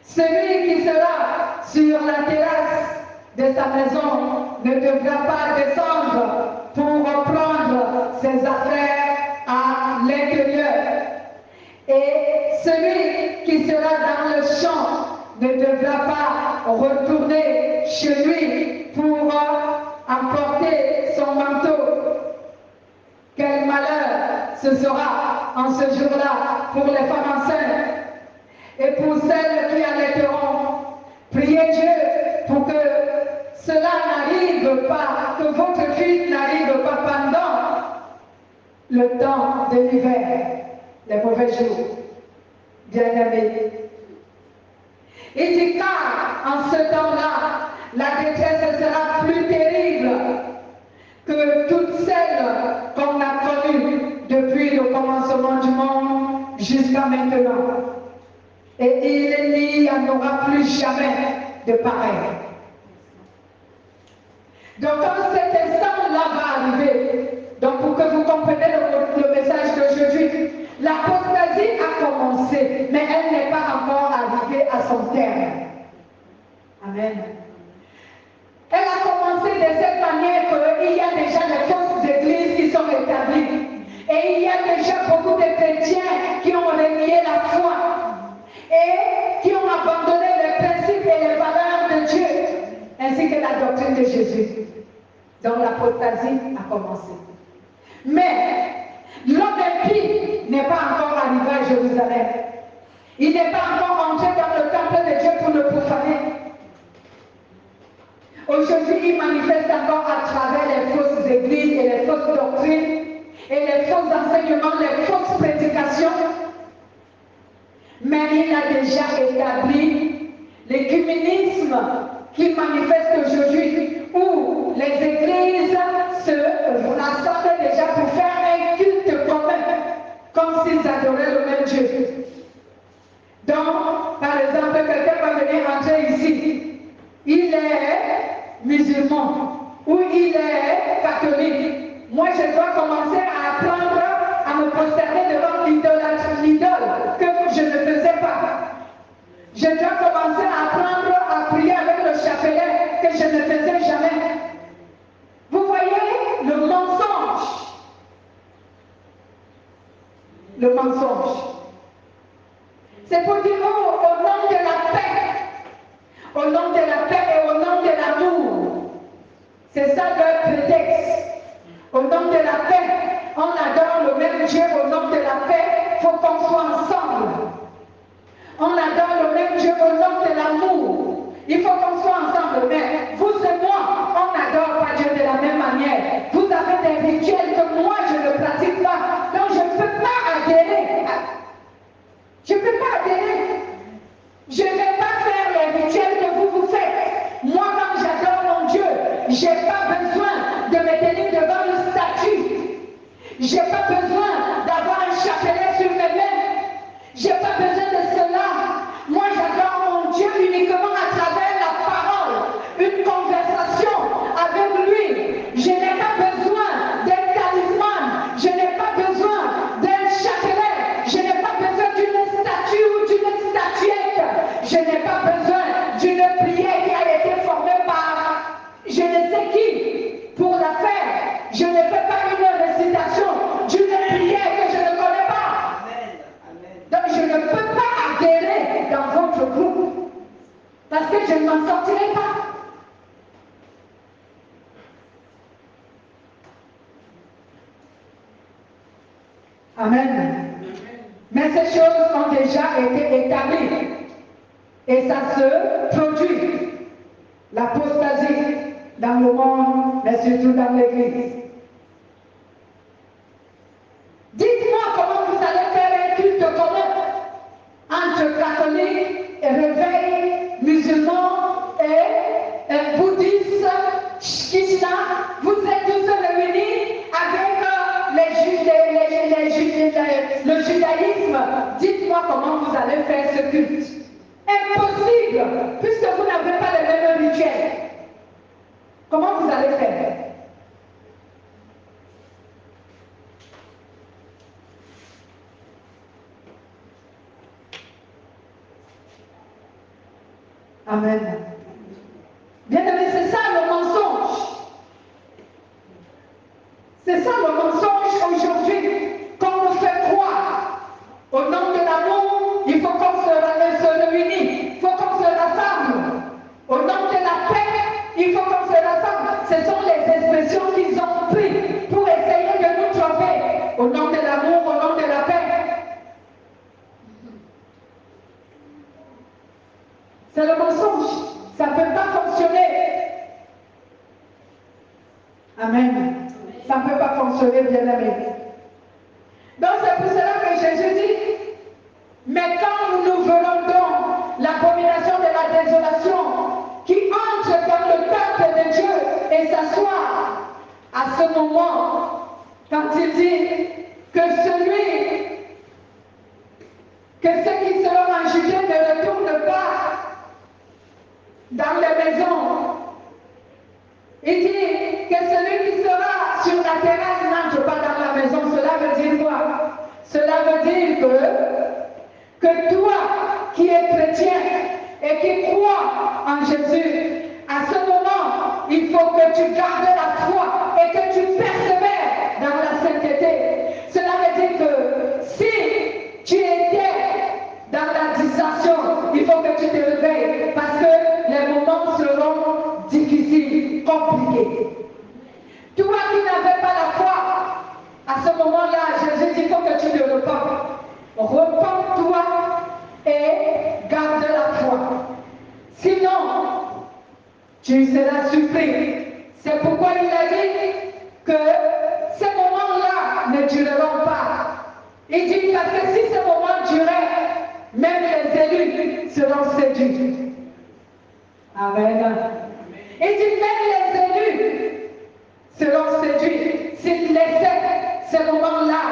Celui qui sera sur la terrasse de sa maison ne devra pas descendre pour reprendre ses affaires à l'intérieur. Et celui qui sera dans le champ ne devra pas retourner chez lui pour emporter son manteau. Quel malheur ce sera en ce jour-là pour les femmes enceintes et pour celles qui allaiteront. Priez Dieu pour que cela n'arrive pas, que votre fils n'arrive pas pendant le temps de l'hiver, les mauvais jours. Bien-aimés. Il dit car en ce temps-là, la détresse sera plus terrible que toutes celles qu'on a connues depuis le commencement du monde jusqu'à maintenant. Et il n'y en aura plus jamais de pareil. Donc quand cet instant-là va arriver, donc pour que vous compreniez le message d'aujourd'hui, l'apostasie a commencé, mais elle n'est pas encore arrivée à son terme. Amen. Elle a commencé de cette manière qu'il y a déjà des fausses églises qui sont établies. Et il y a déjà beaucoup de chrétiens qui ont renié la foi et qui ont abandonné les principes et les valeurs de Dieu, ainsi que la doctrine de Jésus. Donc l'apostasie a commencé. Mais l'homme impie n'est pas encore arrivé à Jérusalem. Il n'est pas encore entré dans le temple de Dieu pour le profaner. Aujourd'hui, il manifeste encore à travers les fausses églises et les fausses doctrines et les faux enseignements, les fausses prédications. Mais il a déjà établi l'écuménisme qui manifeste aujourd'hui, où les églises se rassemblent déjà pour faire un culte commun, comme s'ils adoraient le même Dieu. Donc, par exemple, quelqu'un va venir entrer ici, il est musulman ou il est catholique. Moi, je dois commencer à apprendre à me prosterner devant l'idole que je ne faisais pas. Je dois commencer à apprendre à prier avec le chapelet que je ne faisais jamais. Vous voyez le mensonge. Le mensonge. C'est pour dire, oh, au nom de la paix, au nom de la paix et au nom de l'amour. C'est ça leur prétexte. Au nom de la paix, on adore le même Dieu. Au nom de la paix, il faut qu'on soit ensemble. On adore le même Dieu au nom de l'amour. Il faut qu'on soit ensemble. Mais vous et moi, on n'adore pas Dieu de la même manière. Vous avez des rituels que moi, je ne pratique pas. Donc, je ne peux pas adhérer. Je ne peux pas adhérer. Je ne vais pas faire les rituels que vous faites. Moi, quand j'adore mon Dieu, je n'ai pas besoin de me tenir devant une statue. Je n'ai pas besoin d'avoir un chapelet sur mes mains. Je n'ai pas besoin de cela. Moi, j'adore mon Dieu uniquement à travers la parole, une conversation avec lui. Je n'ai pas besoin d'un talisman. Je n'ai pas besoin d'un chapelet. Je n'ai pas besoin d'une statue ou d'une statuette. Je n'ai pas besoin d'une prière qui a été formée par je ne sais qui pour la faire. Je ne fais pas une récitation d'une Amen. Mais ces choses ont déjà été établies. Et ça se produit. L'apostasie dans le monde, mais surtout dans l'Église. Dites-moi comment vous allez faire un culte commun entre catholiques et réveil, musulmans et bouddhistes, krishna. Vous êtes tous réunis avec le judaïsme. Dites-moi comment vous allez faire ce culte. Impossible, puisque vous n'avez pas les mêmes rituels. Comment vous allez faire? Amen. Bien-aimés, c'est ça le mensonge. C'est ça le mensonge aujourd'hui qu'on nous fait croire. Au nom de l'amour, il faut qu'on se réunisse, il faut qu'on se rassemble. Au nom de la paix, il faut qu'on se rassemble. Ce sont les expressions qu'ils ont prises pour essayer de nous tromper. Au nom de l'amour, au nom de la paix. C'est le mensonge. Ça ne peut pas fonctionner. Amen. Ça ne peut pas fonctionner, bien-aimé. Donc c'est pour cela que Jésus dit, mais quand nous verrons donc l'abomination de la désolation qui entre dans le temple de Dieu et s'assoit, à ce moment, quand il dit que ceux qui seront en Judée ne retournent pas dans les maisons. Il dit que celui qui sera sur la terrasse n'entre pas dans la maison. Cela veut dire quoi? Cela veut dire que toi qui es chrétien et qui crois en Jésus, à ce moment, il faut que tu gardes la foi et que tu persévères dans la sainteté. Cela veut dire que si tu étais dans la distraction, il faut que tu te réveilles parce que les moments seront difficiles, compliqués. Toi qui n'avais pas la foi, à ce moment-là, Jésus dit, il faut que tu te repentes. Repends-toi et garde la foi. Sinon, tu seras surpris. C'est pourquoi il a dit que ces moments-là ne dureront pas. Il dit parce que si ces moments duraient, même les élus seront séduits. Amen. Il dit même les élus seront séduits s'ils laissaient ces moments-là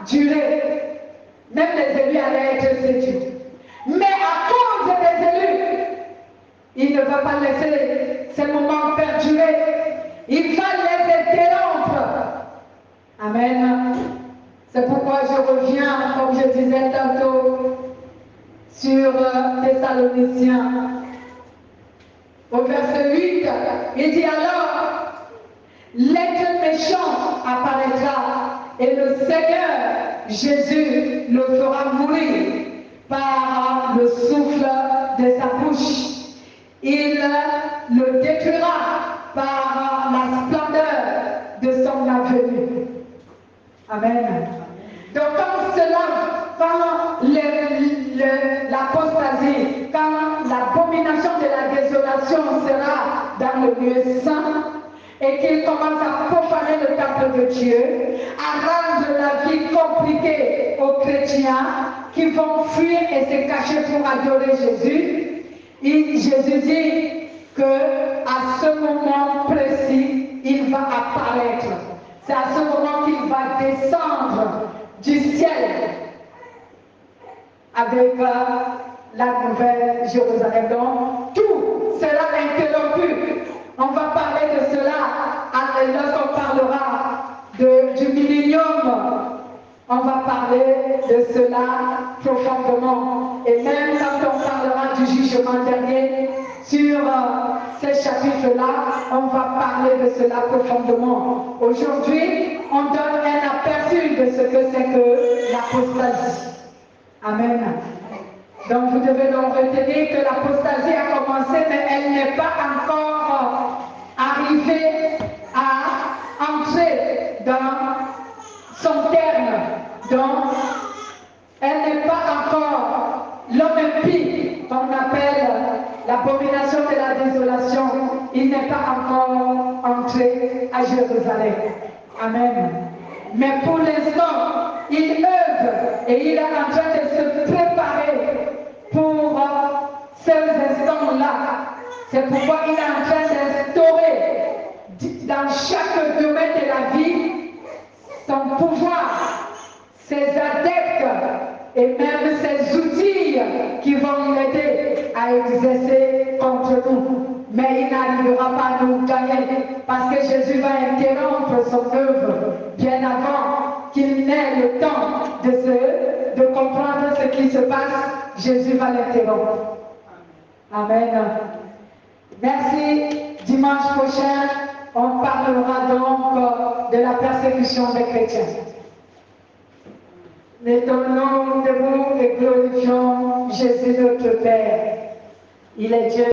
durer. Même les élus allaient être séduits. Mais à cause des élus, il ne va pas laisser ces moments perdurer. Il va les interrompre. Amen. C'est pourquoi je reviens, comme je disais tantôt, sur Thessaloniciens. Au verset 8, il dit alors, l'être méchant apparaîtra et le Seigneur Jésus le fera mourir par le souffle de sa bouche. Il le détruira par la splendeur de son avenue. Amen. Donc quand l'apostasie, quand l'abomination de la désolation sera dans le lieu saint et qu'il commence à profaner le temple de Dieu, à rendre la vie compliquée aux chrétiens qui vont fuir et se cacher pour adorer Jésus, Jésus dit qu'à ce moment précis, il va apparaître. C'est à ce moment qu'il va descendre du ciel avec la nouvelle Jérusalem. Donc, tout sera interrompu. On va parler de cela lorsqu'on parlera du millénium. On va parler de cela profondément. Et même quand on parlera du jugement dernier sur ces chapitres-là, on va parler de cela profondément. Aujourd'hui, on donne un aperçu de ce que c'est que l'apostasie. Amen. Donc vous devez donc retenir que l'apostasie a commencé, mais elle n'est pas encore arrivée à entrer dans son terme. Donc, elle n'est pas encore l'homme impie, qu'on appelle l'abomination de la désolation. Il n'est pas encore entré à Jérusalem. Amen. Mais pour l'instant, il œuvre et il est en train de se préparer pour ces instants-là. C'est pourquoi il est en train d'instaurer dans chaque domaine de la vie son pouvoir, ses adeptes et même ses outils qui vont l'aider à exercer contre nous. Mais il n'arrivera pas à nous gagner parce que Jésus va interrompre son œuvre bien avant qu'il n'ait le temps de comprendre ce qui se passe. Jésus va l'interrompre. Amen. Merci. Dimanche prochain, on parlera donc de la persécution des chrétiens. Mettons-nous debout et glorifions Jésus notre Père. Il est Dieu.